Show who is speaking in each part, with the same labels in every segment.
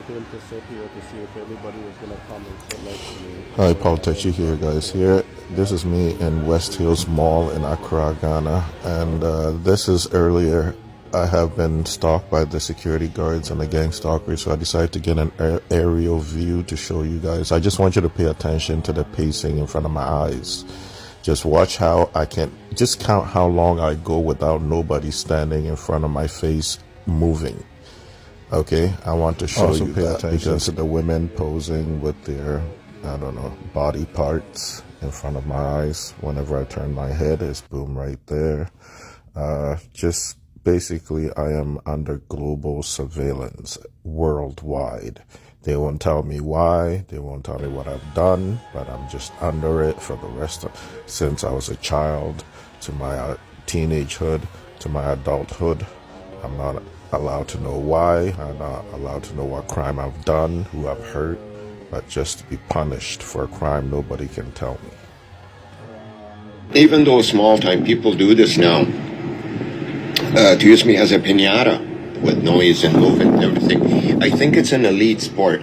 Speaker 1: Came to sit here to see if anybody was gonna come and sit next to me.
Speaker 2: Hi, Paul Techi here, guys. Here, this is me in West Hills Mall in Accra, Ghana, and this is earlier. I have been stalked by the security guards and the gang stalkers, so I decided to get an aerial view to show you guys. I just want you to pay attention to the pacing in front of my eyes. Just watch how I can just count how long I go without nobody standing in front of my face moving. Okay, I want to show you pay attention to the women posing with their, I don't know, body parts in front of my eyes. Whenever I turn my head, it's boom right there. Just basically, I am under global surveillance worldwide. They won't tell me why, they won't tell me what I've done, but I'm just under it for the rest of, since I was a child, to my teenagehood, to my adulthood. I'm not allowed to know why. I'm not allowed to know what crime I've done, who I've hurt, but just to be punished for a crime nobody can tell me.
Speaker 3: Even though small time people do this now, to use me as a piñata with noise and movement and everything, I think it's an elite sport.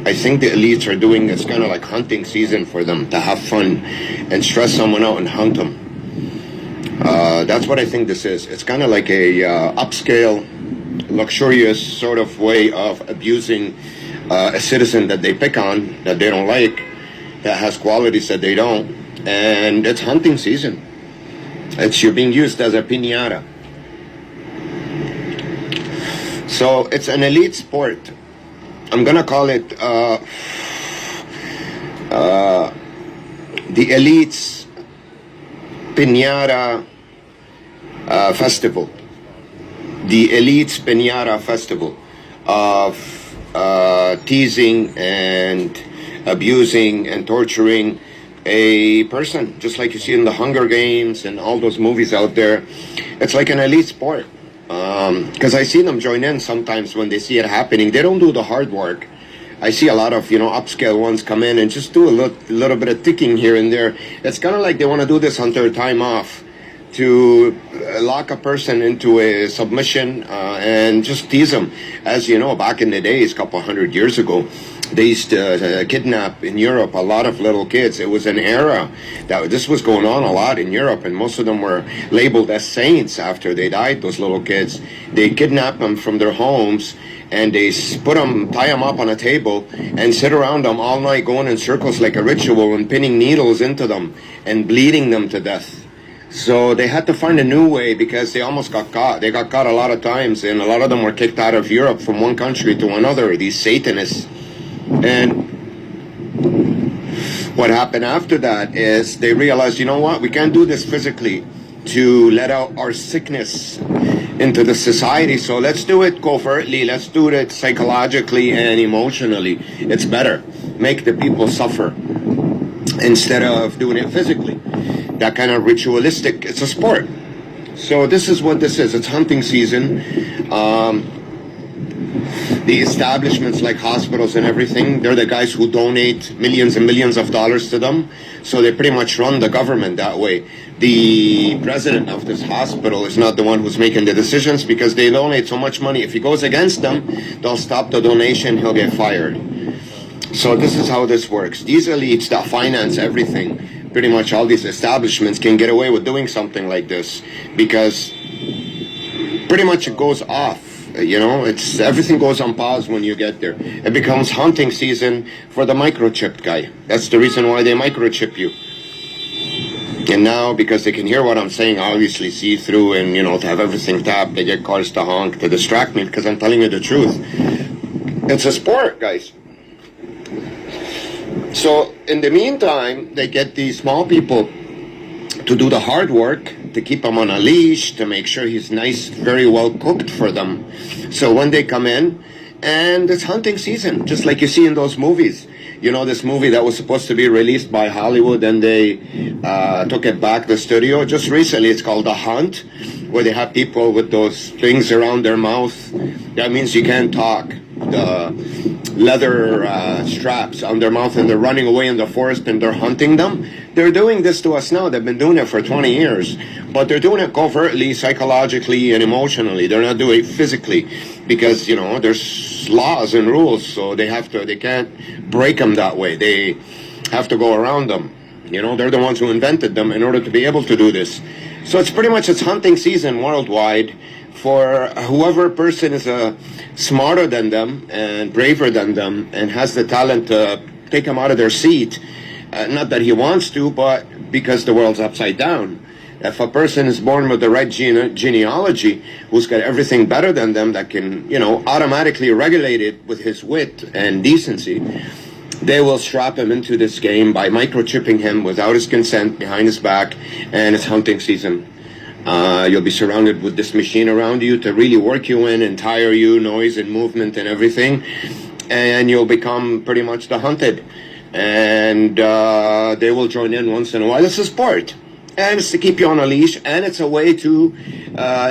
Speaker 3: I think the elites are doing, it's kind of like hunting season for them, to have fun and stress someone out and hunt them. That's what I think this is. It's kind of like a upscale, luxurious sort of way of abusing a citizen that they pick on, that they don't like, that has qualities that they don't, and it's hunting season. You're being used as a piñata. So it's an elite sport. I'm gonna call it the elites piñata festival. The Elites Piñata Festival of teasing and abusing and torturing a person, just like you see in the Hunger Games and all those movies out there. It's like an elite sport. Because I see them join in sometimes when they see it happening. They don't do the hard work. I see a lot of, upscale ones come in and just do a little bit of ticking here and there. It's kind of like they want to do this on their time off, to lock a person into a submission and just tease them. As you know, back in the days, a couple hundred years ago, they used to kidnap in Europe a lot of little kids. It was an era that this was going on a lot in Europe, and most of them were labeled as saints after they died, those little kids. They kidnap them from their homes, and they tie them up on a table and sit around them all night, going in circles like a ritual and pinning needles into them and bleeding them to death. So they had to find a new way because they almost got caught. They got caught a lot of times, and a lot of them were kicked out of Europe from one country to another, these Satanists. And what happened after that is they realized, you know what, we can't do this physically to let out our sickness into the society. So let's do it covertly. Let's do it psychologically and emotionally. It's better. Make the people suffer instead of doing it physically. That kind of ritualistic, it's a sport. So this is what this is. It's hunting season. The establishments like hospitals and everything, they're the guys who donate millions and millions of dollars to them. So they pretty much run the government that way. The president of this hospital is not the one who's making the decisions because they donate so much money. If he goes against them, they'll stop the donation, he'll get fired. So this is how this works. These elites that finance everything, pretty much all these establishments can get away with doing something like this because pretty much it goes off. It's everything goes on pause when you get there. It becomes hunting season for the microchipped guy. That's the reason why they microchip you. And now, because they can hear what I'm saying, obviously see through and, to have everything tapped, they get cars to honk to distract me because I'm telling you the truth. It's a sport, guys. So, in the meantime, they get these small people to do the hard work, to keep him on a leash, to make sure he's nice, very well cooked for them. So when they come in, and it's hunting season, just like you see in those movies. This movie that was supposed to be released by Hollywood, and they took it back to the studio just recently. It's called The Hunt, where they have people with those things around their mouth. That means you can't talk. The leather straps on their mouth, and they're running away in the forest and they're hunting them. They're doing this to us now. They've been doing it for 20 years, but they're doing it covertly, psychologically, and emotionally. They're not doing it physically because, there's there's laws and rules, so they can't break them that way. They have to go around them. You know, they're the ones who invented them in order to be able to do this. So it's pretty much, it's hunting season worldwide for whoever person is smarter than them and braver than them and has the talent to take them out of their seat. Not that he wants to, but because the world's upside down. If a person is born with the right genealogy, who's got everything better than them, that can, you know, automatically regulate it with his wit and decency, they will strap him into this game by microchipping him without his consent behind his back, and it's hunting season. You'll be surrounded with this machine around you to really work you in and tire you, noise and movement and everything, and you'll become pretty much the hunted. And they will join in once in a while. It's a sport. And it's to keep you on a leash, and it's a way to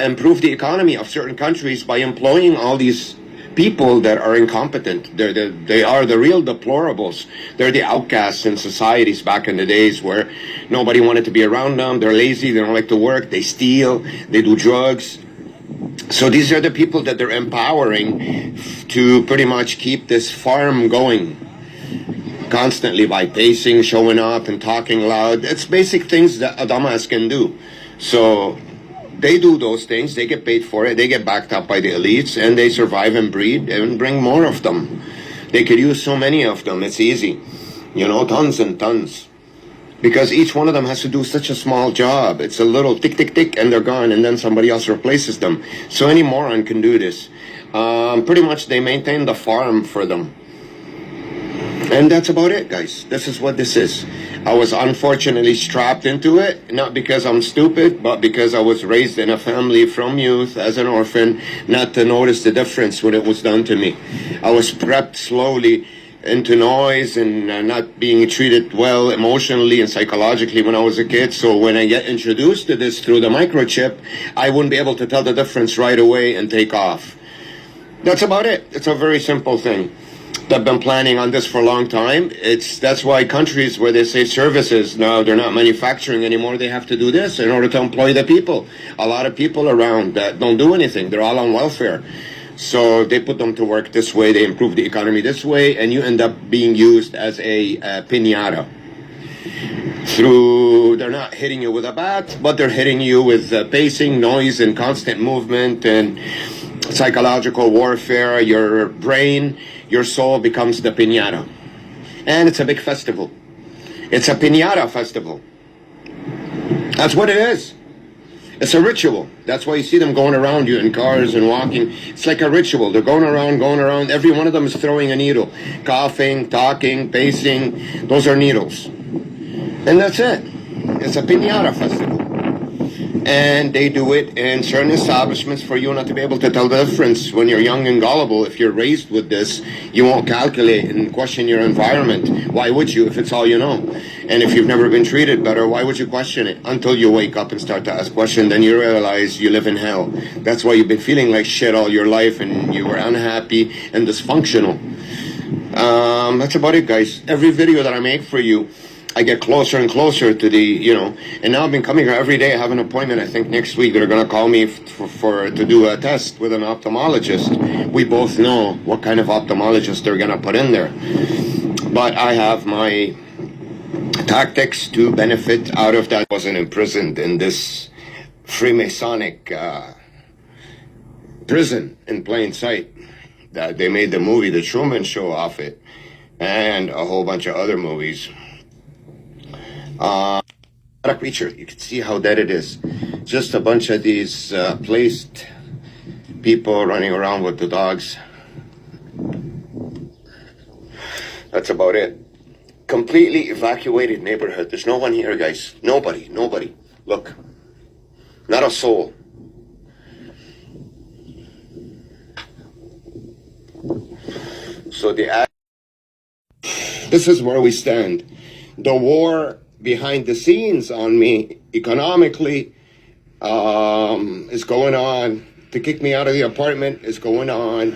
Speaker 3: improve the economy of certain countries by employing all these people that are incompetent. They are the real deplorables. They're the outcasts in societies back in the days where nobody wanted to be around them. They're lazy, they don't like to work, they steal, they do drugs. So these are the people that they're empowering to pretty much keep this farm going constantly by pacing, showing up, and talking loud. It's basic things that a dumbass can do. So they do those things, they get paid for it, they get backed up by the elites, and they survive and breed and bring more of them. They could use so many of them, it's easy. You know, tons and tons. Because each one of them has to do such a small job. It's a little tick, tick, tick, and they're gone, and then somebody else replaces them. So any moron can do this. Pretty much they maintain the farm for them. And that's about it, guys. This is what this is. I was unfortunately strapped into it, not because I'm stupid, but because I was raised in a family from youth as an orphan, not to notice the difference when it was done to me. I was prepped slowly into noise and not being treated well emotionally and psychologically when I was a kid. So when I get introduced to this through the microchip, I wouldn't be able to tell the difference right away and take off. That's about it. It's a very simple thing. They've been planning on this for a long time. That's why countries where they say services, now they're not manufacturing anymore, they have to do this in order to employ the people. A lot of people around that don't do anything. They're all on welfare. So they put them to work this way, they improve the economy this way, and you end up being used as a piñata. They're not hitting you with a bat, but they're hitting you with pacing, noise, and constant movement and psychological warfare. Your brain, your soul becomes the piñata. And it's a big festival. It's a piñata festival. That's what it is. It's a ritual. That's why you see them going around you in cars and walking. It's like a ritual. They're going around. Every one of them is throwing a needle. Coughing, talking, pacing. Those are needles. And that's it. It's a piñata festival. And they do it in certain establishments for you not to be able to tell the difference. When you're young and gullible, if you're raised with this, you won't calculate and question your environment. Why would you if it's all you know? And if you've never been treated better, why would you question it? Until you wake up and start to ask questions, then you realize you live in hell. That's why you've been feeling like shit all your life and you were unhappy and dysfunctional. That's about it, guys. Every video that I make for you, I get closer and closer to the, and now I've been coming here every day. I have an appointment, I think, next week. They're going to call me to do a test with an ophthalmologist. We both know what kind of ophthalmologist they're going to put in there. But I have my tactics to benefit out of that. I wasn't imprisoned in this Freemasonic prison in plain sight. That they made the movie The Truman Show off it, and a whole bunch of other movies. A creature, you can see how dead it is. Just a bunch of these placed people running around with the dogs. That's about it. Completely evacuated neighborhood. There's no one here, guys. Nobody. Look, not a soul. So this is where we stand. The war behind the scenes on me economically is going on. To kick me out of the apartment is going on.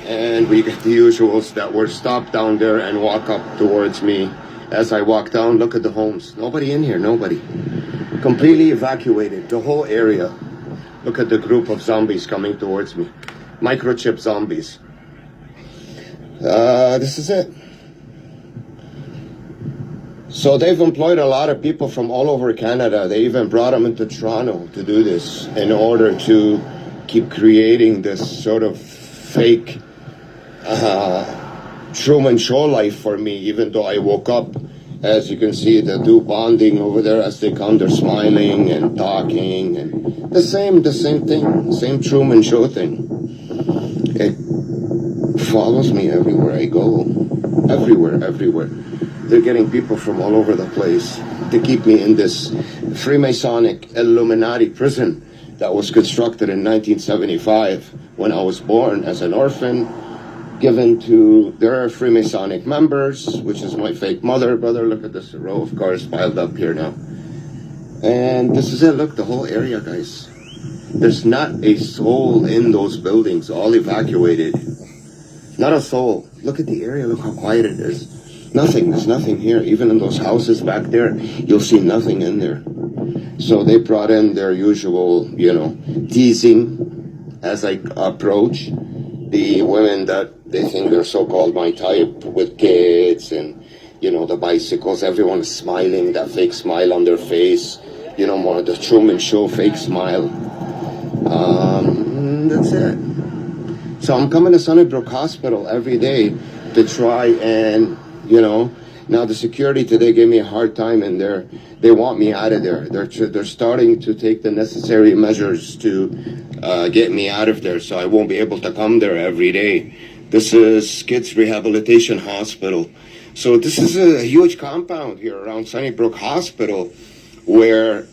Speaker 3: And we get the usuals that were stopped down there and walk up towards me. As I walk down, look at the homes. Nobody in here, nobody. Completely evacuated, the whole area. Look at the group of zombies coming towards me. Microchip zombies. This is it. So they've employed a lot of people from all over Canada. They even brought them into Toronto to do this in order to keep creating this sort of fake Truman Show life for me, even though I woke up. As you can see, they do bonding over there as they come. They're smiling and talking, and the same thing, same Truman Show thing. It follows me everywhere I go, everywhere. They're getting people from all over the place to keep me in this Freemasonic Illuminati prison that was constructed in 1975 when I was born as an orphan, given to their Freemasonic members, which is my fake mother, brother. Look at this row of cars piled up here now. And this is it. Look, the whole area, guys. There's not a soul in those buildings, all evacuated. Not a soul. Look at the area. Look how quiet it is. Nothing. There's nothing here. Even in those houses back there, you'll see nothing in there. So they brought in their usual, teasing as I approach the women that they think they're so-called my type with kids and, the bicycles. Everyone is smiling, that fake smile on their face. More of the Truman Show fake smile. That's it. So I'm coming to Sunnybrook Hospital every day to try and, now the security today gave me a hard time, and they want me out of there. They're starting to take the necessary measures to get me out of there, so I won't be able to come there every day. This is Kids Rehabilitation Hospital. So this is a huge compound here around Sunnybrook Hospital where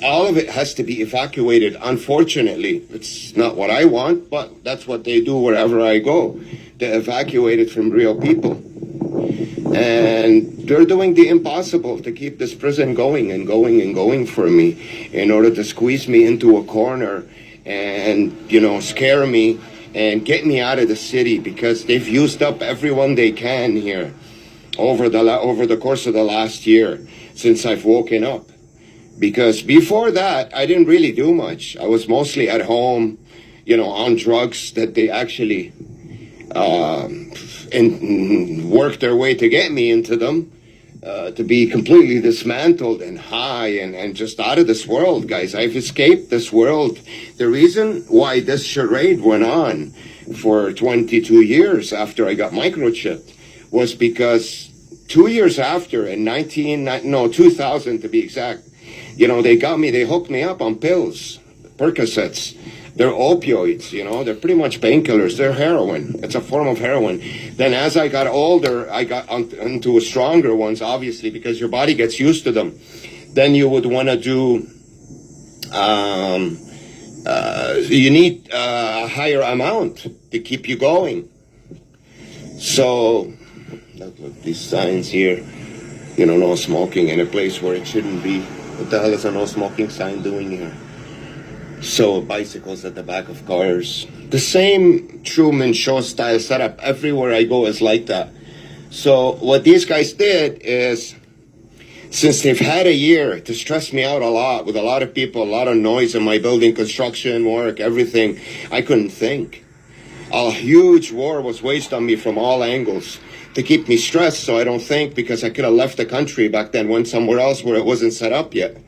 Speaker 3: all of it has to be evacuated. Unfortunately, it's not what I want, but that's what they do wherever I go. They evacuate it from real people. And they're doing the impossible to keep this prison going and going and going for me in order to squeeze me into a corner and, scare me and get me out of the city, because they've used up everyone they can here over the course of the last year since I've woken up. Because before that, I didn't really do much. I was mostly at home, on drugs that they actually and worked their way to get me into them, to be completely dismantled and high and just out of this world, guys. I've escaped this world. The reason why this charade went on for 22 years after I got microchipped was because 2 years after, in 2000 to be exact, they hooked me up on pills, Percocets. They're opioids, they're pretty much painkillers. They're heroin. It's a form of heroin. Then as I got older, I got into stronger ones, obviously, because your body gets used to them. Then you would want to do, you need a higher amount to keep you going. So, look, these signs here, no smoking in a place where it shouldn't be. What the hell is a no smoking sign doing here? So bicycles at the back of cars. The same Truman Show style setup everywhere I go is like that. So what these guys did is, since they've had a year to stress me out a lot with a lot of people, a lot of noise in my building, construction, work, everything, I couldn't think. A huge war was waged on me from all angles to keep me stressed so I don't think, because I could have left the country back then, went somewhere else where it wasn't set up yet.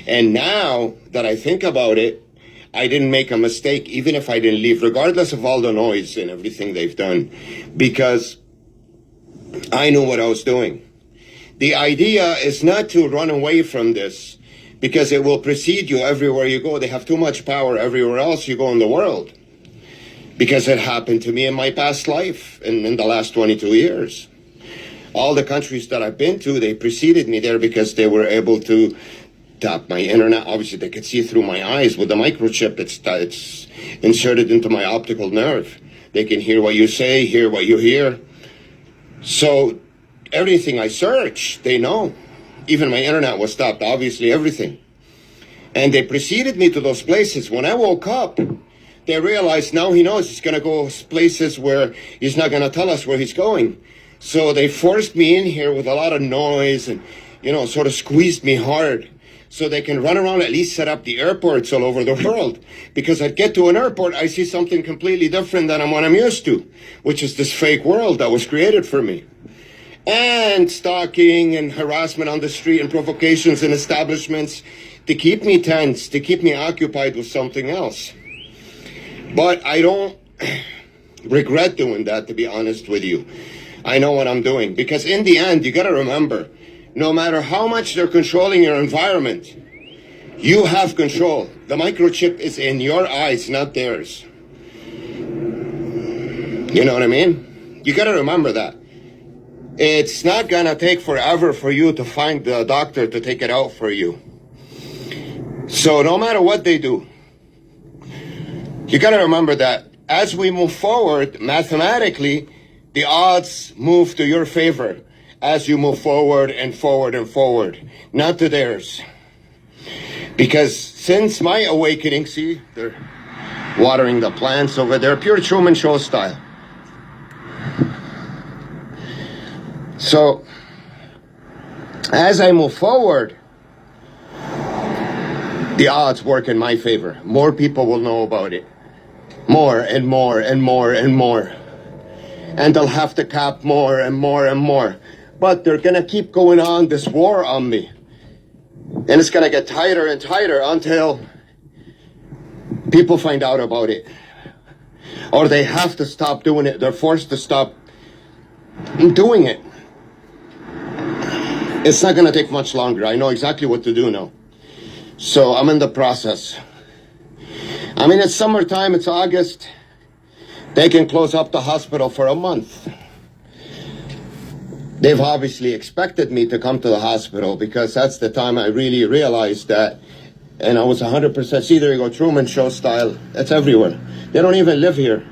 Speaker 3: And now that I think about it, I didn't make a mistake, even if I didn't leave, regardless of all the noise and everything they've done, because I knew what I was doing. The idea is not to run away from this, because it will precede you everywhere you go. They have too much power everywhere else you go in the world, because it happened to me in my past life in the last 22 years. All the countries that I've been to, they preceded me there because they were able to tap my internet. Obviously, they could see through my eyes with the microchip. It's inserted into my optical nerve. They can hear what you say, hear what you hear. So everything I search, they know. Even my internet was stopped, obviously, everything. And they preceded me to those places. When I woke up, they realized now he knows he's going to go places where he's not going to tell us where he's going. So they forced me in here with a lot of noise and, sort of squeezed me hard. so they can run around, at least set up the airports all over the world. Because I'd get to an airport, I see something completely different than what I'm used to, which is this fake world that was created for me. And stalking and harassment on the street and provocations in establishments to keep me tense, to keep me occupied with something else. But I don't regret doing that, to be honest with you. I know what I'm doing. Because in the end, you got to remember, no matter how much they're controlling your environment, you have control. The microchip is in your eyes, not theirs. You know what I mean? You got to remember that. It's not going to take forever for you to find the doctor to take it out for you. So no matter what they do, you got to remember that as we move forward, mathematically, the odds move to your favor as you move forward and forward and forward, not to theirs. Because since my awakening, see, they're watering the plants over there, pure Truman Show style. So, as I move forward, the odds work in my favor. More people will know about it. More and more and more and more. And they'll have to cap more and more and more. But they're going to keep going on this war on me. And it's going to get tighter and tighter until people find out about it. Or they have to stop doing it. They're forced to stop doing it. It's not going to take much longer. I know exactly what to do now. So I'm in the process. I mean, it's summertime, it's August. They can close up the hospital for a month. They've obviously expected me to come to the hospital because that's the time I really realized that. And I was 100%, see, there you go, Truman Show style. That's everywhere. They don't even live here.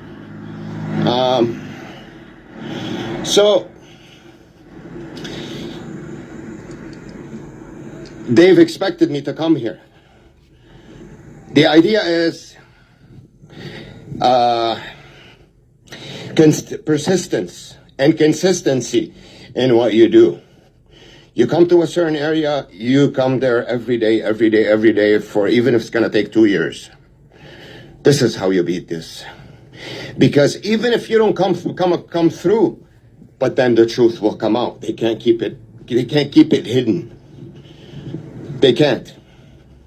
Speaker 3: So they've expected me to come here. The idea is persistence and consistency in what you do. You come to a certain area, you come there every day, every day, every day, for even if it's going to take 2 years. This is how you beat this. Because even if you don't come through, but then the truth will come out. They can't keep it hidden. They can't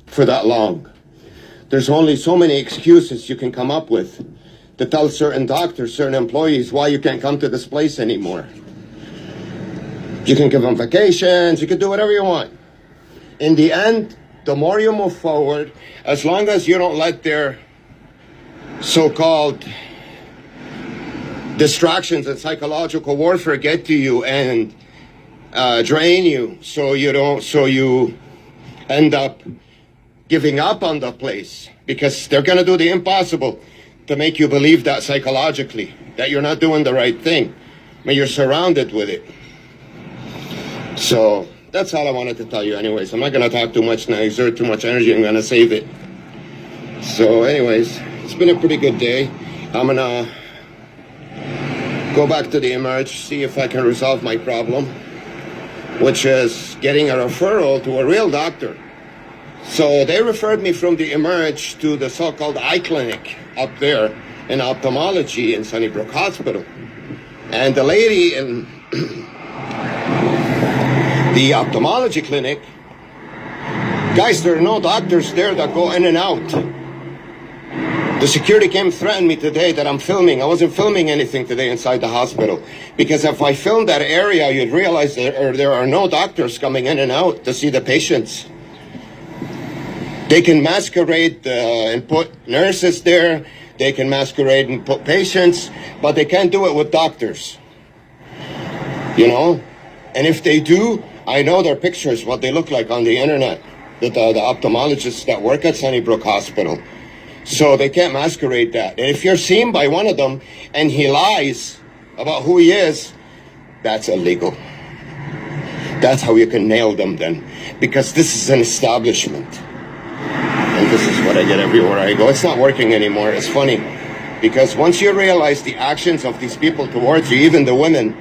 Speaker 3: for that long. There's only so many excuses you can come up with to tell certain doctors, certain employees why you can't come to this place anymore. You can give them vacations, you can do whatever you want. In the end, the more you move forward, as long as you don't let their so-called distractions and psychological warfare get to you and drain you, so you end up giving up on the place, because they're going to do the impossible to make you believe that psychologically, that you're not doing the right thing, but you're surrounded with it. So that's all I wanted to tell you anyways. I'm not going to talk too much now, exert too much energy. I'm going to save it. So anyways, it's been a pretty good day. I'm going to go back to the Emerge, see if I can resolve my problem, which is getting a referral to a real doctor. So they referred me from the Emerge to the so-called eye clinic up there in ophthalmology in Sunnybrook Hospital. And the lady in the ophthalmology clinic, guys, there are no doctors there that go in and out. The security came threatened me today that I'm filming. I wasn't filming anything today inside the hospital, because if I filmed that area, you'd realize there are no doctors coming in and out to see the patients. They can masquerade and put nurses there. They can masquerade and put patients, but they can't do it with doctors. You know? And if they do, I know their pictures, what they look like on the internet, the ophthalmologists that work at Sunnybrook Hospital. So they can't masquerade that. And if you're seen by one of them and he lies about who he is, that's illegal. That's how you can nail them then. Because this is an establishment. And this is what I get everywhere I go. It's not working anymore. It's funny. Because once you realize the actions of these people towards you, even the women,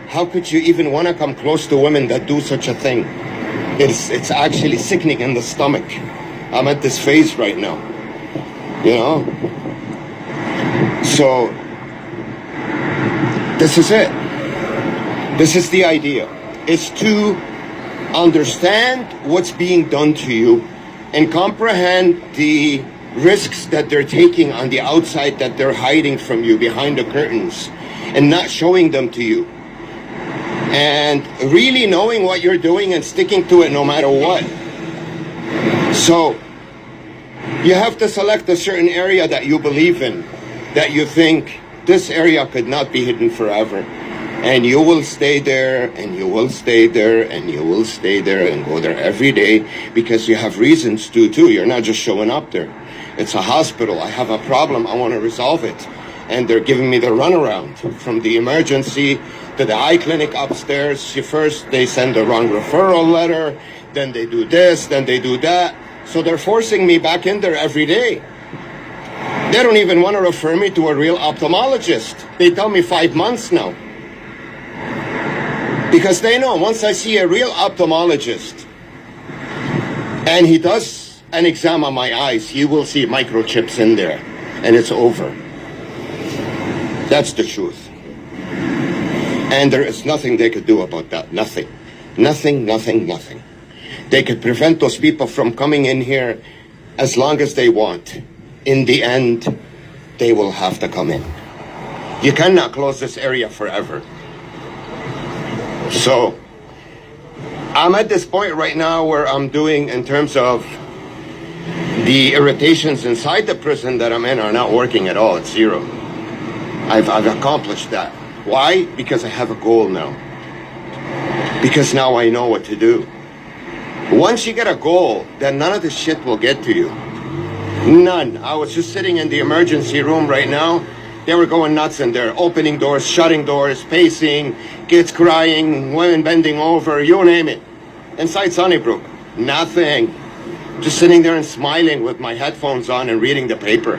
Speaker 3: how could you even want to come close to women that do such a thing? It's actually sickening in the stomach. I'm at this phase right now, you know? So, this is it. This is the idea. It's to understand what's being done to you and comprehend the risks that they're taking on the outside, that they're hiding from you behind the curtains and not showing them to you. And really knowing what you're doing and sticking to it no matter what. So, you have to select a certain area that you believe in, that you think this area could not be hidden forever. And you will stay there, and you will stay there, and you will stay there, and go there every day because you have reasons to, too. You're not just showing up there. It's a hospital. I have a problem. I want to resolve it. And they're giving me the runaround from the emergency to the eye clinic upstairs. First, they send the wrong referral letter. Then they do this. Then they do that. So they're forcing me back in there every day. They don't even want to refer me to a real ophthalmologist. They tell me 5 months now. Because they know once I see a real ophthalmologist and he does an exam on my eyes, you will see microchips in there and it's over. That's the truth. And there is nothing they could do about that. Nothing. Nothing, nothing, nothing. They could prevent those people from coming in here as long as they want. In the end, they will have to come in. You cannot close this area forever. So, I'm at this point right now where I'm doing, in terms of the irritations inside the prison that I'm in are not working at all. It's zero. I've accomplished that. Why? Because I have a goal now. Because now I know what to do. Once you get a goal, then none of this shit will get to you. None. I was just sitting in the emergency room right now. They were going nuts in there, opening doors, shutting doors, pacing, kids crying, women bending over, you name it. Inside Sunnybrook, nothing. Just sitting there and smiling with my headphones on and reading the paper.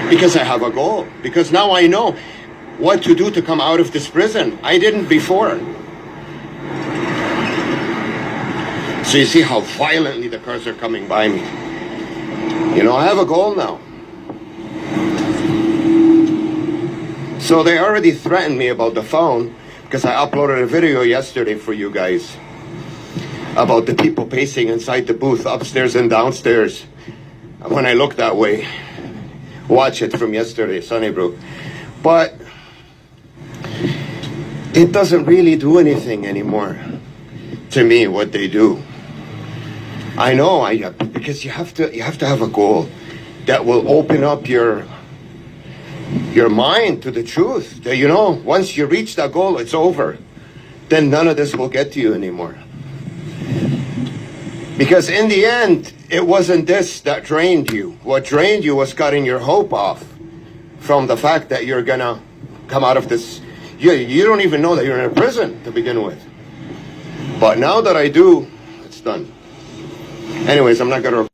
Speaker 3: Because I have a goal. Because now I know what to do to come out of this prison. I didn't before. So you see how violently the cars are coming by me. You know, I have a goal now. So they already threatened me about the phone because I uploaded a video yesterday for you guys about the people pacing inside the booth upstairs and downstairs. When I look that way, watch it from yesterday, Sunnybrook. But it doesn't really do anything anymore to me what they do. I know, because you have to have a goal that will open up your mind to the truth. That, you know, once you reach that goal, it's over. Then none of this will get to you anymore. Because in the end, it wasn't this that drained you. What drained you was cutting your hope off from the fact that you're gonna come out of this. You don't even know that you're in a prison to begin with. But now that I do, it's done. Anyways, I'm not gonna